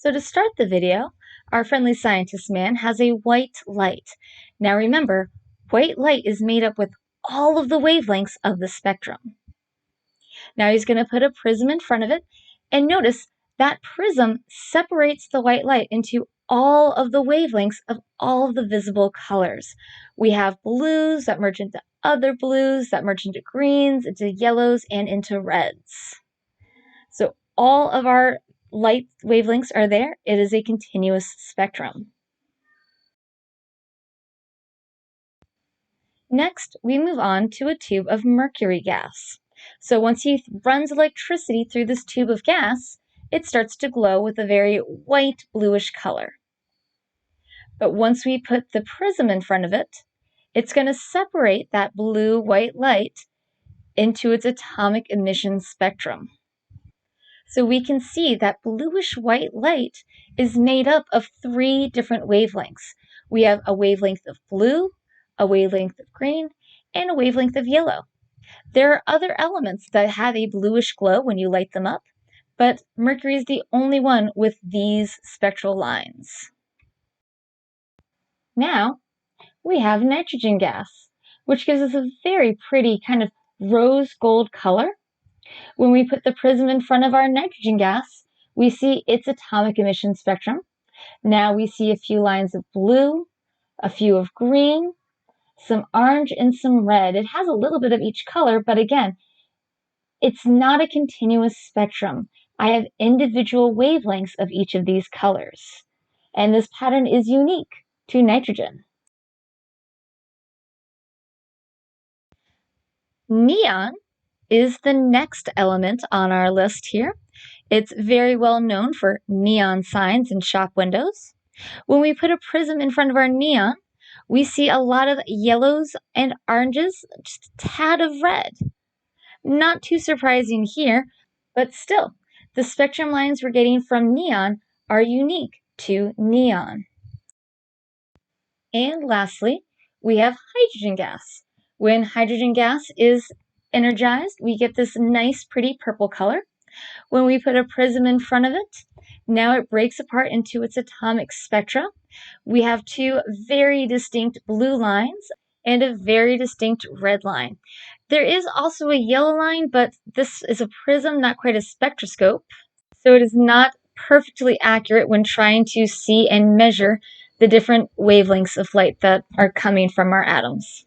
So to start the video, our friendly scientist man has a white light. Now remember, white light is made up with all of the wavelengths of the spectrum. Now he's going to put a prism in front of it, and notice that prism separates the white light into all of the wavelengths of all of the visible colors. We have blues that merge into other blues, that merge into greens, into yellows, and into reds. So all of our light wavelengths are there. It is a continuous spectrum. Next, we move on to a tube of mercury gas. So once he runs electricity through this tube of gas, it starts to glow with a very white bluish color. But once we put the prism in front of it, it's going to separate that blue-white light into its atomic emission spectrum. So we can see that bluish white light is made up of 3 different wavelengths. We have a wavelength of blue, a wavelength of green, and a wavelength of yellow. There are other elements that have a bluish glow when you light them up, but mercury is the only one with these spectral lines. Now, we have nitrogen gas, which gives us a very pretty kind of rose gold color. When we put the prism in front of our nitrogen gas, we see its atomic emission spectrum. Now we see a few lines of blue, a few of green, some orange, and some red. It has a little bit of each color, but again, it's not a continuous spectrum. I have individual wavelengths of each of these colors, and this pattern is unique to nitrogen. Neon is the next element on our list here. It's very well known for neon signs in shop windows. When we put a prism in front of our neon, we see a lot of yellows and oranges, just a tad of red. Not too surprising here, but still, the spectrum lines we're getting from neon are unique to neon. And lastly, we have hydrogen gas. When hydrogen gas is energized, we get this nice, pretty purple color. When we put a prism in front of it, now it breaks apart into its atomic spectra. We have 2 very distinct blue lines and a very distinct red line. There is also a yellow line, but this is a prism, not quite a spectroscope, so it is not perfectly accurate when trying to see and measure the different wavelengths of light that are coming from our atoms.